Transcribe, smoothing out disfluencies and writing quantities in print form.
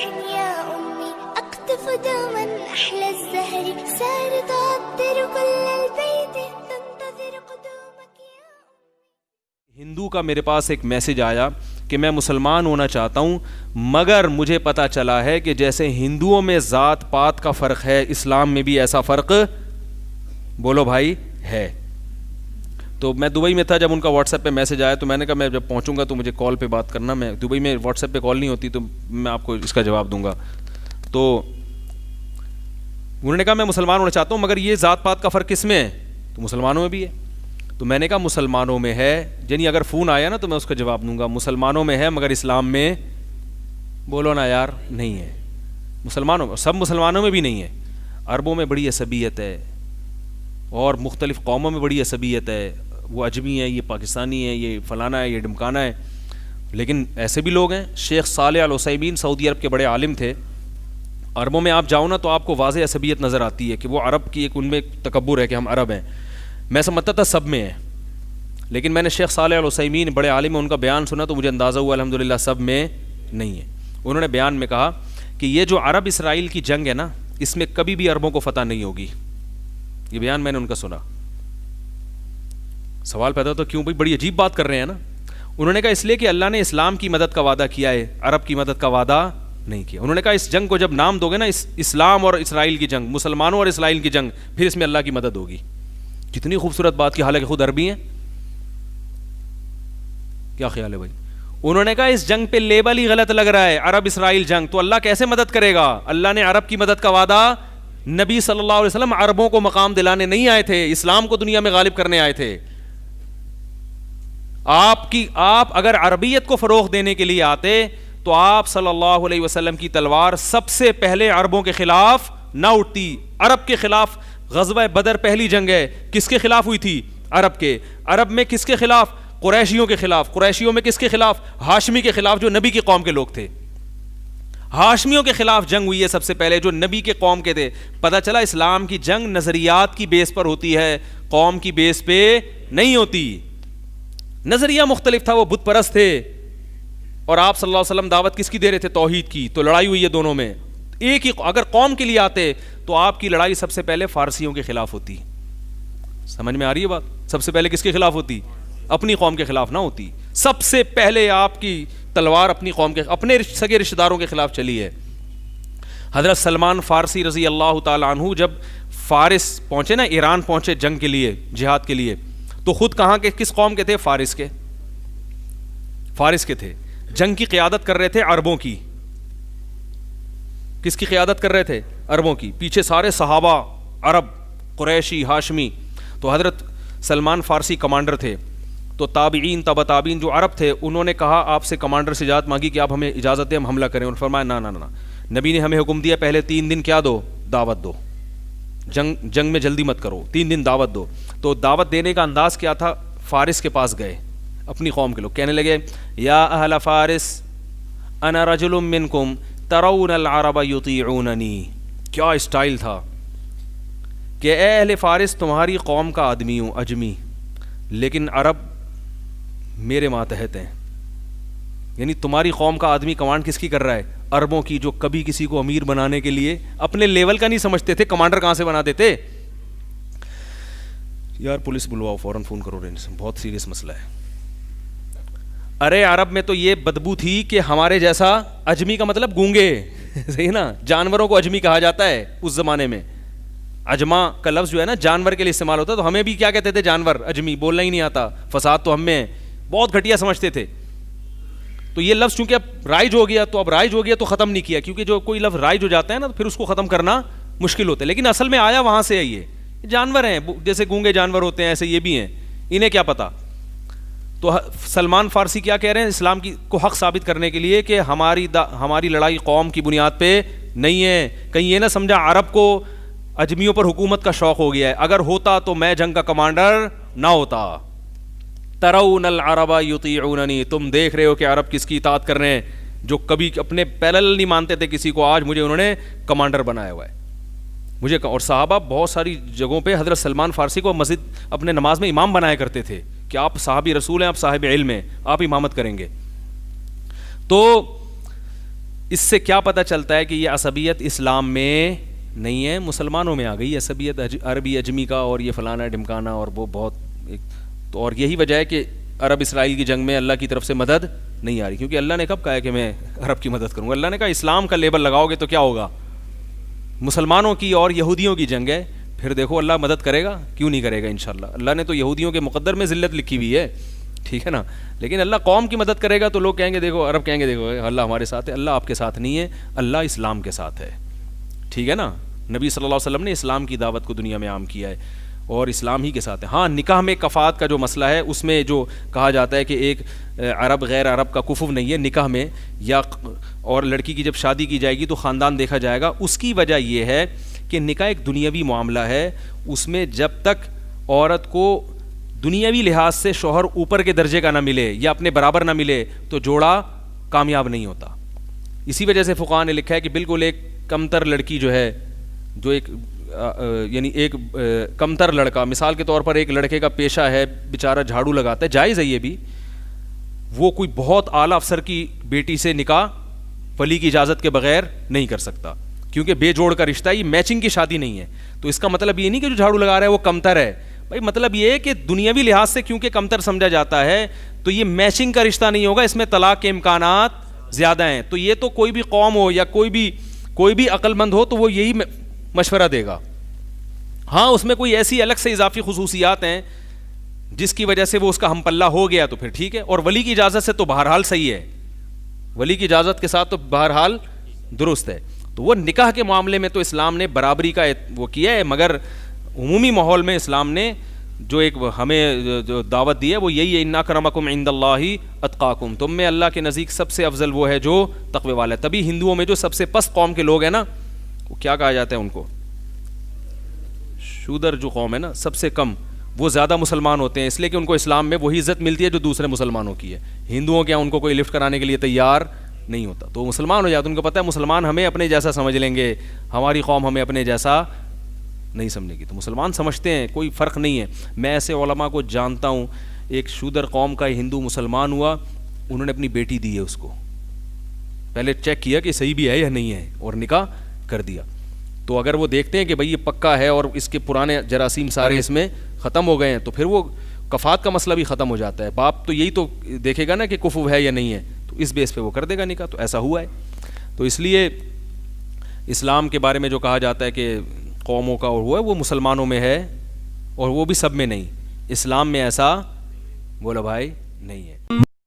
يا أمي أقطف دوما أحلى الزهر سار تعطر كل البيت تنتظر قدومك يا أمي. ہندو کا میرے پاس ایک میسج آیا کہ میں مسلمان ہونا چاہتا ہوں مگر مجھے پتہ چلا ہے کہ جیسے ہندوؤں میں ذات پات کا فرق ہے اسلام میں بھی ایسا فرق بولو بھائی ہے. تو میں دبئی میں تھا جب ان کا واٹس ایپ پہ میسج آیا تو میں نے کہا میں جب پہنچوں گا تو مجھے کال پہ بات کرنا. میں دبئی میں واٹس ایپ پہ کال نہیں ہوتی تو میں آپ کو اس کا جواب دوں گا. تو انہوں نے کہا میں مسلمان ہونا چاہتا ہوں مگر یہ ذات پات کا فرق کس میں ہے؟ تو مسلمانوں میں بھی ہے. تو میں نے کہا مسلمانوں میں ہے, یعنی اگر فون آیا نا تو میں اس کا جواب دوں گا. مسلمانوں میں ہے مگر اسلام میں بولو نا یار نہیں ہے. مسلمانوں میں, سب مسلمانوں میں بھی نہیں ہے. عربوں میں بڑی عصبیت ہے اور مختلف قوموں میں بڑی عصبیت ہے. وہ اجمی ہے, یہ پاکستانی ہے, یہ فلانا ہے, یہ ڈمکانا ہے. لیکن ایسے بھی لوگ ہیں. شیخ صالح العثیمین سعودی عرب کے بڑے عالم تھے. عربوں میں آپ جاؤ نا تو آپ کو واضح عصبیت نظر آتی ہے کہ وہ عرب کی ایک ان میں تکبر ہے کہ ہم عرب ہیں. میں سمجھتا تھا سب میں ہے, لیکن میں نے شیخ صالح العثیمین بڑے عالم ہیں ان کا بیان سنا تو مجھے اندازہ ہوا الحمدللہ سب میں نہیں ہے. انہوں نے بیان میں کہا کہ یہ جو عرب اسرائیل کی جنگ ہے نا اس میں کبھی بھی عربوں کو فتح نہیں ہوگی. یہ بیان میں نے ان کا سنا. سوال پیدا تو کیوں بھائی بڑی عجیب بات کر رہے ہیں نا. انہوں نے کہا اس لیے کہ اللہ نے اسلام کی مدد کا وعدہ کیا ہے, عرب کی مدد کا وعدہ نہیں کیا. انہوں نے کہا اس جنگ کو جب نام دو گے نا اسلام اور اسرائیل کی جنگ, مسلمانوں اور اسرائیل کی جنگ, پھر اس میں اللہ کی مدد ہوگی. کتنی خوبصورت بات کی, حالانکہ خود عربی ہیں. کیا خیال ہے بھائی؟ انہوں نے کہا اس جنگ پہ لیبل ہی غلط لگ رہا ہے, عرب اسرائیل جنگ, تو اللہ کیسے مدد کرے گا؟ اللہ نے عرب کی مدد کا وعدہ, نبی صلی اللہ علیہ وسلم عربوں کو مقام دلانے نہیں آئے تھے, اسلام کو دنیا میں غالب کرنے آئے تھے. آپ اگر عربیت کو فروغ دینے کے لیے آتے تو آپ صلی اللہ علیہ وسلم کی تلوار سب سے پہلے عربوں کے خلاف نہ اٹھتی. عرب کے خلاف غزوہ بدر پہلی جنگ ہے, کس کے خلاف ہوئی تھی؟ عرب کے. عرب میں کس کے خلاف؟ قریشیوں کے خلاف. قریشیوں میں کس کے خلاف؟ ہاشمی کے خلاف, جو نبی کی قوم کے لوگ تھے. ہاشمیوں کے خلاف جنگ ہوئی ہے سب سے پہلے, جو نبی کے قوم کے تھے. پتہ چلا اسلام کی جنگ نظریات کی بیس پر ہوتی ہے, قوم کی بیس پہ نہیں ہوتی. نظریہ مختلف تھا, وہ بت پرست تھے, اور آپ صلی اللہ علیہ وسلم دعوت کس کی دے رہے تھے؟ توحید کی. تو لڑائی ہوئی ہے دونوں میں. ایک ہی اگر قوم کے لیے آتے تو آپ کی لڑائی سب سے پہلے فارسیوں کے خلاف ہوتی. سمجھ میں آ رہی ہے بات؟ سب سے پہلے کس کے خلاف ہوتی؟ اپنی قوم کے خلاف نہ ہوتی. سب سے پہلے آپ کی تلوار اپنی قوم کے, اپنے سگے رشتہ داروں کے خلاف چلی ہے. حضرت سلمان فارسی رضی اللہ تعالی عنہ جب فارس پہنچے نا, ایران پہنچے جنگ کے لیے, جہاد کے لیے, تو خود کہاں کے, کس قوم کے تھے؟ فارس کے. فارس کے تھے. جنگ کی قیادت کر رہے تھے عربوں کی. کس کی قیادت کر رہے تھے؟ عربوں کی. پیچھے سارے صحابہ عرب, قریشی, ہاشمی. تو حضرت سلمان فارسی کمانڈر تھے. تو تابعین, تبع تابعین جو عرب تھے انہوں نے کہا آپ سے کمانڈر سے اجازت مانگی کہ آپ ہمیں اجازت دیں ہم حملہ کریں. انہوں نے فرمایا نہ نہ نہ, نبی نے ہمیں حکم دیا پہلے 3 دن کیا دو؟ دعوت دو. جنگ میں جلدی مت کرو, 3 دن دعوت دو. تو دعوت دینے کا انداز کیا تھا؟ فارس کے پاس گئے, اپنی قوم کے لوگ, کہنے لگے یا اہل فارس انا رجل منکم ترون العرب یطیعوننی. کیا اسٹائل تھا کہ اے اہل فارس تمہاری قوم کا آدمی ہوں, اجمی, لیکن عرب میرے ماتحت ہیں. یعنی تمہاری قوم کا آدمی کمانڈ کس کی کر رہا ہے؟ عربوں کی, جو کبھی کسی کو امیر بنانے کے لیے اپنے لیول کا نہیں سمجھتے تھے. کمانڈر کہاں سے بنا دیتے؟ یار پولیس بلواؤ, فوراً فون کرو, بہت سیریس مسئلہ ہے. ارے عرب میں تو یہ بدبو تھی کہ ہمارے جیسا, اجمی کا مطلب گونگے, صحیح نا, جانوروں کو اجمی کہا جاتا ہے اس زمانے میں. اجما کا لفظ جو ہے نا جانور کے لیے استعمال ہوتا ہے, تو ہمیں بھی کیا کہتے تھے؟ جانور, اجمی, بولنا ہی نہیں آتا, فساد تو ہم میں, بہت گھٹیا سمجھتے تھے. تو یہ لفظ چونکہ اب رائج ہو گیا, تو اب رائج ہو گیا تو ختم نہیں کیا, کیونکہ جو کوئی لفظ رائج ہو جاتا ہے نا تو پھر اس کو ختم کرنا مشکل ہوتا ہے. لیکن اصل میں آیا وہاں سے ہے. یہ جانور ہیں, جیسے گونگے جانور ہوتے ہیں ایسے یہ بھی ہیں, انہیں کیا پتا. تو سلمان فارسی کیا کہہ رہے ہیں اسلام کی کو حق ثابت کرنے کے لیے کہ ہماری لڑائی قوم کی بنیاد پہ نہیں ہے. کہیں یہ نہ سمجھا عرب کو اجمیوں پر حکومت کا شوق ہو گیا ہے. اگر ہوتا تو میں جنگ کا کمانڈر نہ ہوتا. ترون العرب یطیعوننی, تم دیکھ رہے ہو کہ عرب کس کی اطاعت کر رہے ہیں, جو کبھی اپنے پیرل نہیں مانتے تھے کسی کو, آج مجھے انہوں نے کمانڈر بنایا ہوا ہے. مجھے اور صحابہ بہت ساری جگہوں پہ حضرت سلمان فارسی کو مسجد اپنے نماز میں امام بنایا کرتے تھے کہ آپ صحابی رسول ہیں, آپ صاحب علم ہیں, آپ امامت کریں گے. تو اس سے کیا پتہ چلتا ہے کہ یہ عصبیت اسلام میں نہیں ہے، مسلمانوں میں آ گئی عصبیت، عربی اجمی کا اور یہ فلانا ڈمکانا اور وہ بہت تو اور یہی وجہ ہے کہ عرب اسرائیل کی جنگ میں اللہ کی طرف سے مدد نہیں آ رہی، کیونکہ اللہ نے کب کہا ہے کہ میں عرب کی مدد کروں گا؟ اللہ نے کہا اسلام کا لیبل لگاؤ گے تو کیا ہوگا؟ مسلمانوں کی اور یہودیوں کی جنگ ہے، پھر دیکھو اللہ مدد کرے گا، کیوں نہیں کرے گا انشاءاللہ۔ اللہ نے تو یہودیوں کے مقدر میں ذلت لکھی ہوئی ہے، ٹھیک ہے نا، لیکن اللہ قوم کی مدد کرے گا تو لوگ کہیں گے دیکھو، عرب کہیں گے دیکھو اللہ ہمارے ساتھ ہے۔ اللہ آپ کے ساتھ نہیں ہے، اللہ اسلام کے ساتھ ہے، ٹھیک ہے نا۔ نبی صلی اللہ علیہ وسلم نے اسلام کی دعوت کو دنیا میں عام کیا ہے اور اسلام ہی کے ساتھ ہے۔ ہاں نکاح میں کفات کا جو مسئلہ ہے اس میں جو کہا جاتا ہے کہ ایک عرب غیر عرب کا کفو نہیں ہے نکاح میں، یا اور لڑکی کی جب شادی کی جائے گی تو خاندان دیکھا جائے گا، اس کی وجہ یہ ہے کہ نکاح ایک دنیاوی معاملہ ہے، اس میں جب تک عورت کو دنیاوی لحاظ سے شوہر اوپر کے درجے کا نہ ملے یا اپنے برابر نہ ملے تو جوڑا کامیاب نہیں ہوتا۔ اسی وجہ سے فقہاء نے لکھا ہے کہ بالکل ایک کمتر لڑکی جو ہے، جو ایک یعنی ایک کمتر لڑکا، مثال کے طور پر ایک لڑکے کا پیشہ ہے بیچارہ جھاڑو لگاتا ہے، جائز ہے یہ بھی، وہ کوئی بہت اعلیٰ افسر کی بیٹی سے نکاح ولی کی اجازت کے بغیر نہیں کر سکتا، کیونکہ بے جوڑ کا رشتہ، یہ میچنگ کی شادی نہیں ہے۔ تو اس کا مطلب یہ نہیں کہ جو جھاڑو لگا رہا ہے وہ کمتر ہے، بھائی مطلب یہ ہے کہ دنیاوی لحاظ سے کیونکہ کمتر سمجھا جاتا ہے تو یہ میچنگ کا رشتہ نہیں ہوگا، اس میں طلاق کے امکانات زیادہ ہیں۔ تو یہ تو کوئی بھی قوم ہو یا کوئی بھی عقل مند ہو تو وہ یہی مشورہ دے گا۔ ہاں اس میں کوئی ایسی الگ سے اضافی خصوصیات ہیں جس کی وجہ سے وہ اس کا ہم پلہ ہو گیا تو پھر ٹھیک ہے، اور ولی کی اجازت سے تو بہرحال صحیح ہے، ولی کی اجازت کے ساتھ تو بہرحال درست ہے۔ تو وہ نکاح کے معاملے میں تو اسلام نے برابری کا وہ کیا ہے، مگر عمومی ماحول میں اسلام نے جو ایک ہمیں جو دعوت دی ہے وہ یہی ہے، ان اکرمکم عند اللہ اتقاکم، تم میں اللہ کے نزدیک سب سے افضل وہ ہے جو تقوی والا ہے۔ تبھی ہندوؤں میں جو سب سے پست قوم کے لوگ ہیں نا، وہ کیا کہا جاتا ہے ان کو؟ شودر جو قوم ہے نا، سب سے کم، وہ زیادہ مسلمان ہوتے ہیں، اس لیے کہ ان کو اسلام میں وہی عزت ملتی ہے جو دوسرے مسلمانوں کی ہے۔ ہندوؤں کے ان کو کوئی لفٹ کرانے کے لیے تیار نہیں ہوتا، تو وہ مسلمان ہو جاتے، ان کو پتہ ہے مسلمان ہمیں اپنے جیسا سمجھ لیں گے، ہماری قوم ہمیں اپنے جیسا نہیں سمجھے گی، تو مسلمان سمجھتے ہیں کوئی فرق نہیں ہے۔ میں ایسے علماء کو جانتا ہوں، ایک شودر قوم کا ہندو مسلمان ہوا، انہوں نے اپنی بیٹی دی ہے اس کو، پہلے چیک کیا کہ صحیح بھی ہے یا نہیں ہے اور نکاح کر دیا۔ تو اگر وہ دیکھتے ہیں کہ بھائی یہ پکا ہے اور اس کے پرانے جراثیم سارے اس میں ختم ہو گئے ہیں تو پھر وہ کفات کا مسئلہ بھی ختم ہو جاتا ہے۔ باپ تو یہی تو دیکھے گا نا کہ کفو ہے یا نہیں ہے، تو اس بیس پہ وہ کر دے گا نکاح، تو ایسا ہوا ہے۔ تو اس لیے اسلام کے بارے میں جو کہا جاتا ہے کہ قوموں کا اور ہوا ہے، وہ مسلمانوں میں ہے اور وہ بھی سب میں نہیں، اسلام میں ایسا بولا بھائی نہیں ہے۔